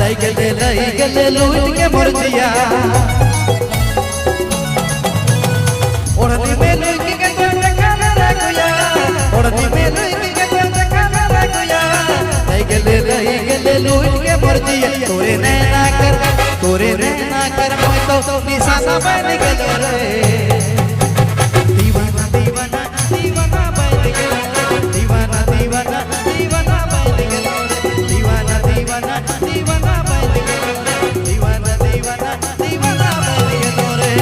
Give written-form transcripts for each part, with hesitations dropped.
लई गले लूट के मोर जिया ओढ़नी में लुकी के तो खाना रखया ओढ़नी में लुकी के तो खाना रखया लई गले लूट के मोर जिया तोरे नैना कर मैं तो निशाना बन गेलो रे दीवाना दीवाना दीवाना बन गेलो दीवाना दीवाना दीवाना बन गेलो दीवाना दीवाना दीवाना बन गेलो दीवाना दीवाना दीवाना बन गेलो रे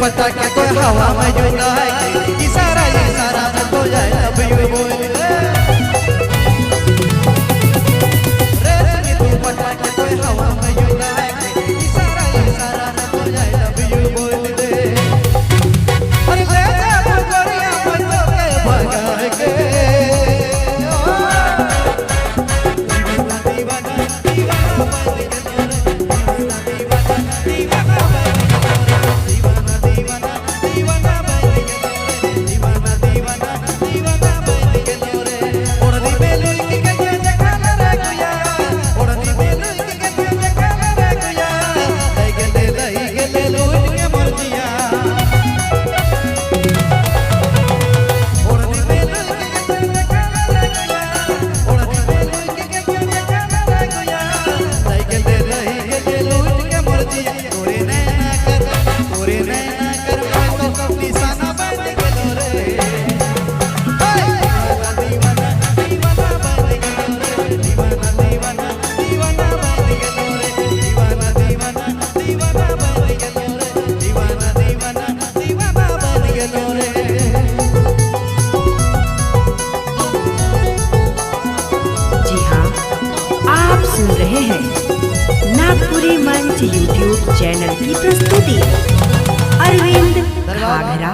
पता के कोई हवा में जो है इशारा न तो जाए लव यू बोल रे तू पता के कोई हवा में जो है इशारा न तो जाए लव यू बोल दे अरे ले जा गोरिया बंदो के भगा के दीवाना दीवाना बन सुन रहे हैं नागपुरी मंच यूट्यूब चैनल की प्रस्तुति अरविंद घाघरा।